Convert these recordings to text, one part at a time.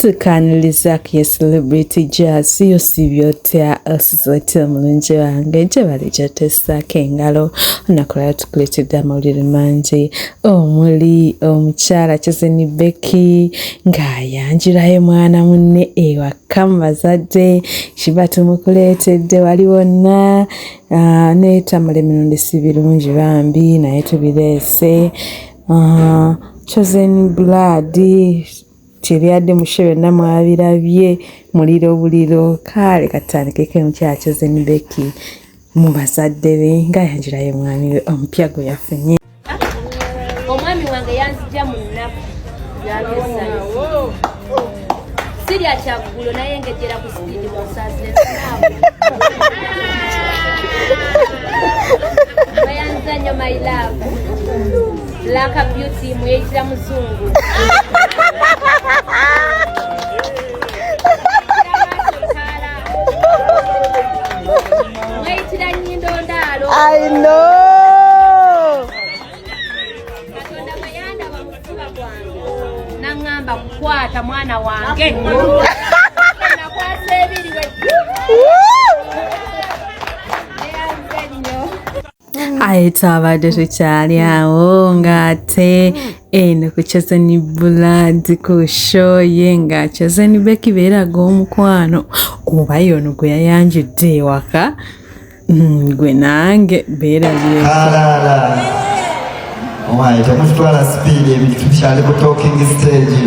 tukaniliza ya Celebrity Jazz yosibyotea osizotya mulungi wange gye balijja tessako engalo onakola tukuleetedde amawulire mangi omuli omukyala Chezeni Becky ng'ayanjulayo mwana munne ewaka mu bazadde kiba tumukuleetedde wali wonna neetamula emirundi si birungi bambi naye tubireese Chosen Blood Chiriade mushebe na mwabirabye muliro buliro kale katandikeke omukyala Chezeni Becky mu bazadde be nga yanjirayo mwami we omupya gwe yafunye omwami wange yanzija mu nnaku yagesa sirya kyagulo naye ngejera ku speed musazire bayanzanyo my love Black Beauty mweyitira muzungu mweyitira nyindo ndaalo I know katonda mayanda bamufuba gwange nangamba kukwata mwana wange nakwasa ebiriwe ayita abadde tukyali awo ng'ate eno ku Chezeni Blood ku show ye nga Chezeni Becky beeraga omukwano oba yono gwe yayanjudde ewaka gwe nange beerabye omaye temututwala speed ebintu tukyali ku talking stage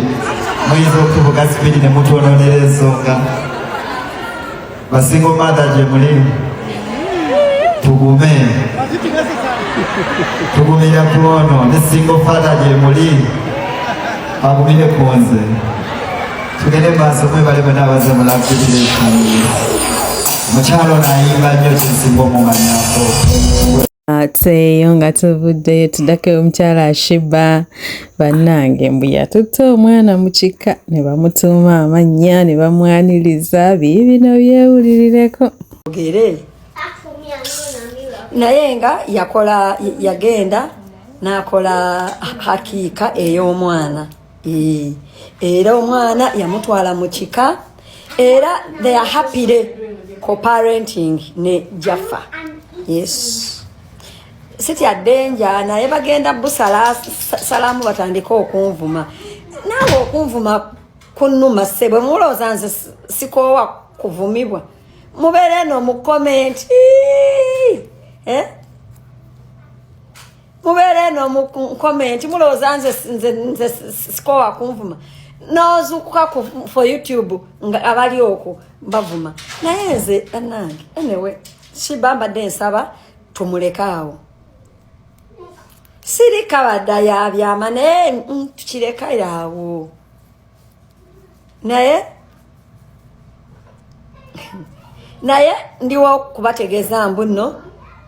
muyinza okuvuga speed ne mutwononera ensonga basingo mother gye muli tugumira kuono ne single father gye muli agumire kunze tugende maaso mwebale bwe n'abaze mulabirire mukyalo nayimba nnyo kisimba omumanyako ate yo nga tuvuddeyo tuddako omukyala Shiba bannange mbu yatutte omwana mu kika ne bamutuuma amannya ne bamwaniriza biibino byewulirireko naye nga yagenda n'akola hakiika ey'omwana era omwana yamutwala mu kika era they are happy co-parenting ne Jaffa yes sitya denja naye bagenda busala salamu batandika okunvuma nawe okunvuma kunnuma ssebwe mulowooza nze sikoowa kuvumibwa mubeere no mu comment mubeere no mu comment mulowooza nze sikoowa kunvuma nozukuka for YouTube nga abali okwo bavuma naye nze anange anyway Shiba mbadde nsaba tumulekaawo sirika badda yabyama naye tukireka yawo naye ndiwo kubategeeza mbu nno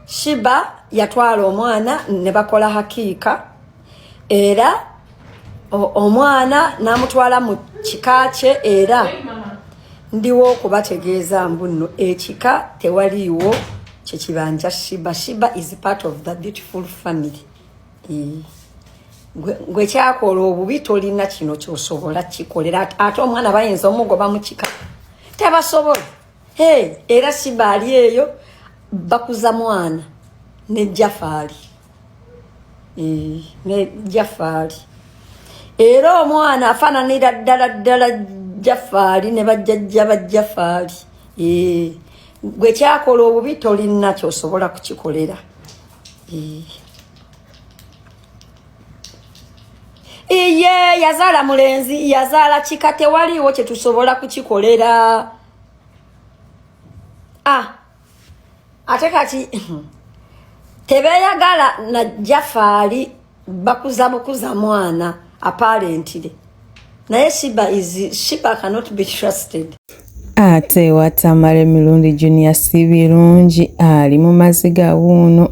Shiba yatwala omwana ne bakola hakiika era omwana namutwala mu kika kye era ndiwo kubategeeza mbu nno ekika tewaliiwo kyekibanja Shiba is part of the beautiful family gwe kyakola obubi tolina kino kyosobola kikolera ate omwana bayinza omugoba mu kika tebasobola era Shiba ali eyo bakuza mwana ne Jafari era omwana afaananira ddala Jafari ne bajjajja ba Jafari gwe kyakola obubi tolina kyosobola kukikolera iye yazaala mulenzi yazaala kika tewaliiwo kyetusobola kukikolera ate kati tebeyagala na Jafari bakuza mwana apparently naye Shiba cannot be trusted ate watamala emirundi Junior si birungi ali mu maziga wuuno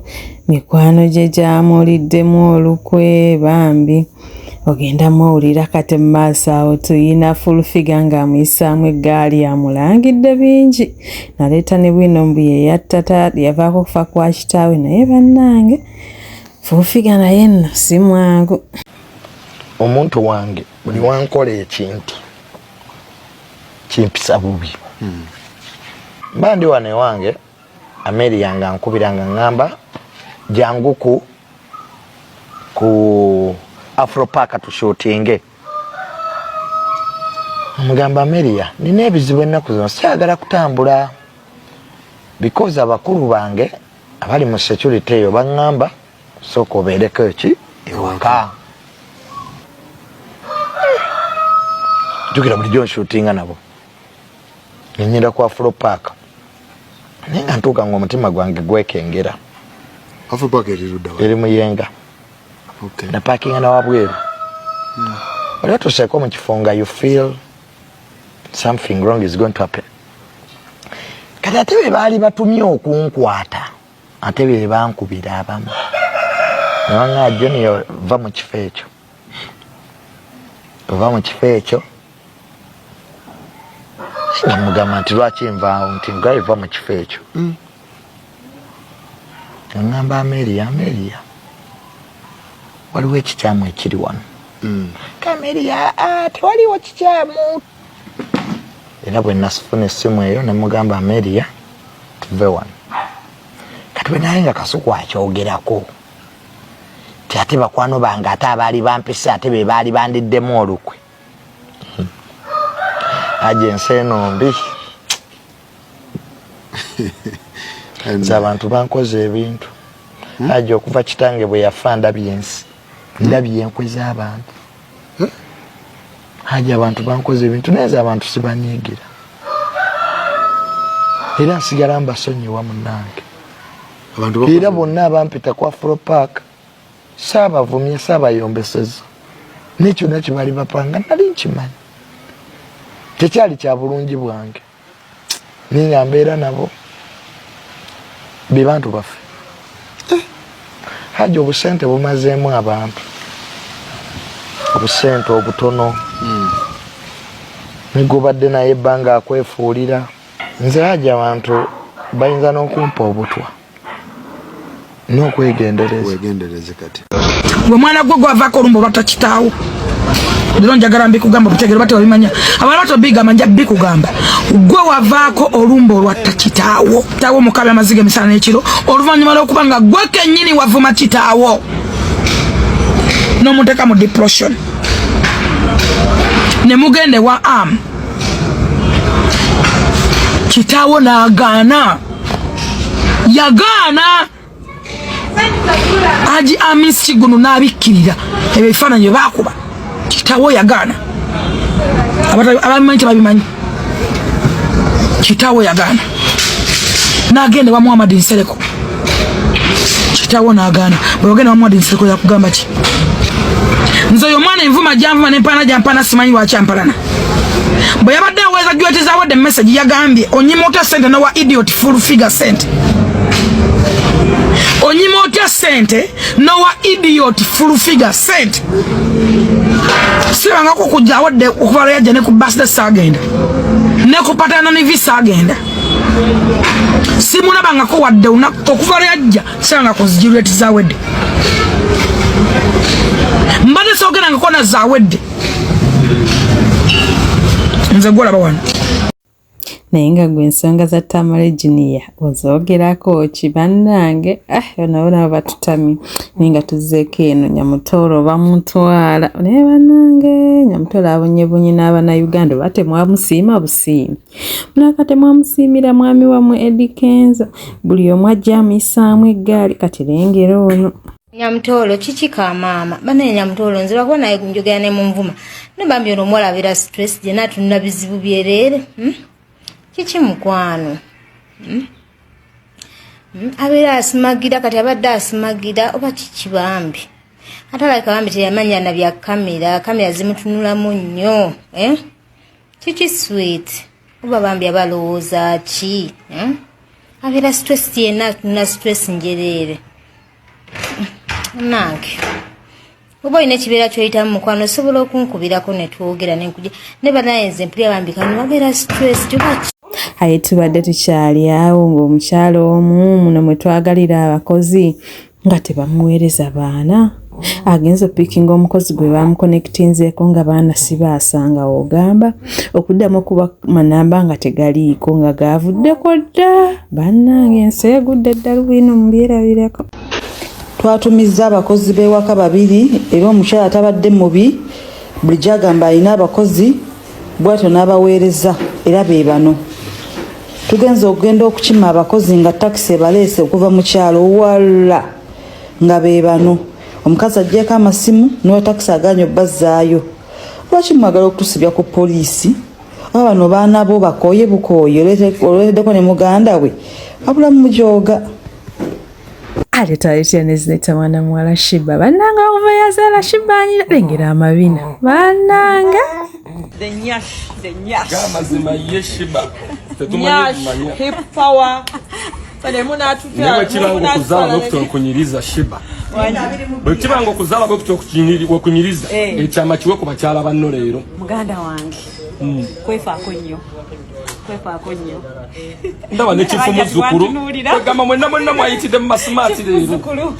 mikwano gye gyamuliddemu olukwe bambi ogenda muwulira kate mu maaso awo tuyina full figure ng'amuyisaamu eggaali amulangidde bingi naleeta ne bwino mbu ye yattata yavaako okufa kwa kitaawe naye bannange full figure naye nno si mwangu omuntu wange buli wankola ekintu kimpisa bubi. Bandi wane wange Ameri yanga nkubiranga ngamba jangu ku Afropark tushootinge. Mugamba Amelia nina ebizibu ennaku zino siagala kutambula because abakulu bange abali mu security eyo bangamba soko obeereko eki ewaka. Jukira bulijjo nshootinga nabo nenyera ku Afropark naye nga ntuuka nga omutima gwange gwekengera. Afropark eri Muyenga. Okay. Na parking na wabweru. Waliwo tuseeko mu kifo nga you feel something wrong is going to happen. Kati ate be baali batumye okunkwata ate be bankubira abamu. Nawanga Junior va mu kifo ekyo. Va mu kifo ekyo. Namugamba nti lwaki nvaawo nti ngaye va mu kifo ekyo. Ngamba Amelia waliwo ekikyamu ekiri wano. Kamelia tewaliwo kikyamu. Era bwe nasifuna essimu eyo ne mugamba Amelia tuve wano. Kati bwe naye nga Kasuku akyogerako ti ate bakwano bange ate abaali bampise ate be baali bandiddemu olukwe. Agensi eno mbi. Abantu bankoze ebintu. Ajja okuva kitange bwe yafa ndabye ensi. Ndabye enkwe z'abantu. Ajja abantu bankoze ebintu naye abantu sibanyiigira. Era nsigala mbasonyiwa munnange. Era bonna abampita ku Afropark saabavumye saabayombeseza. N'ekyo nakyo bali bapanga nali nkimanyi. Tekyali kya bulungi bwange. Ninga mbeera nabo be bantu baffe. Haja obusente bumazeemu abantu. Obusente obutono. Nigubadde naye ebbanga akwefuulira. Nze haja abantu bayinza n'okumpa obutwa. N'okwegendereza. Wegendereze kati. Gwe mwana gwe gwavaako olumbo lwatta kitaawo. Lero njagala mbikugamba butegere bate wabimanya. Abala bato bigamba nja bikugamba. Gwe wavaako olumbo lwatta kitaawo. Kitaawo mukabe amazige emisana n'ekiro. Oluvannyuma lw'okuba nga gwe kennyini wavuma kitaawo. N'omuteeka mu depression. Ne mugende wa kitaawo n'agaana. Yagaana. Aji Amisi guno n'abikkirira ebifaananyi bye baakuba. Kitaawo yagaana. Ababimanyi tebabimanyi. Kitaawo yagaana. N'agenda wa Muhammad Nsereko. Kitaawo n'agaana. Bwe wagenda wa Muhammad Nsereko yakugamba ki? Nze oyo mwana envuma gyanvuma n'empaana gyampaana simanyi lwaki ampalana. Bwe yabadde aweeza Jwete z'awadde message yagambye onyima otya ssente n'owa idiot full figure ssente. Onyima otya ssente n'owa idiot full figure ssente. Sibangako kujja awadde okuva lwe yajja ne ku birthday saagenda. Ne ku paternity saagenda. Simulabangako wadde okuva lwe yajja sibangako nzijirweti zaawedde. Mbadde soogerangako na zaawedde. Nze gwolaba wano. Naye nga gwe ensonga za Tamale Junior ozoogerako ki bannange nabo batutamye naye nga tuzzeeko eno Nyamutoro bamutwala naye bannange Nyamutoro abonyebonye n'Abannayuganda bate mwamusiima busiimi mulaka temwamusiimira mwami wamwe Eddie Kenzo buli omu ajja amisaamu eggaali kati lengera ono. Nyamutoro kikika maama bane Nyamutoro nze lwakuba naye njogera ne mu nvuma nebambi ono omwalabira stress gye n'atunula bizibu byerere. Kiki mukwano? Abeera asimagira kati abadde asimagira oba kiki bambi? Atalabika bambi teyamanya na bya kamera zimutunulamu nnyo. Kiki sweet? Oba bambi abalowooza ki? Abeera stress yenna atunula stress njereere. Nange. Oba ine kibeera kyoyitamu mukwano osobola okunkubirako ne twogera nenkujja ne banaye nze mpulira bambi kano babeera stress kyoba Aye tubadde tukyali awo ng'omukyalo omu muno mwe twagalira abakozi nga tebamuweereza baana agenza opikinga omukozi gwe bamuconnectinzeeko nga baana sibaasanga ogamba okuddamu okuba manamba nga tegaliiko nga gaavuddeko dda bannange ensi egudde ddala bwino mubyerabireko. Twatumizza abakozi b'ewaka 2 era omukyala tabadde mubi buli gyagamba alina abakozi bwatyo n'abaweereza era be bano. Tugenza okugenda okukima abakozi nga takisi ebaleese okuva mu kyalo wala nga be bano. Omukazi agyeko amasimu n'owa takisi aganye obbazzaayo. Lwaki mwagala okutusibya ku poliisi? Abano baana bo bakooye bukooye oleeteddeko ne muganda we wabula mujooga. Ate taleetera nezineta mwana muwala Shiba bannanga okuva yazaala Shiba anyira lengera amabina bannanga gamazima ye Shiba hip power kibanga okuzaala n'okutokunyiriza Shiba bwe kibanga okuzaala n'okutokunyiriza ekyama kiwe ku bakyala banno leero muganda wange kwefaako nnyo ndaba nekifu muzzukulu egamba mwenna mwayitidde mu masimaati leero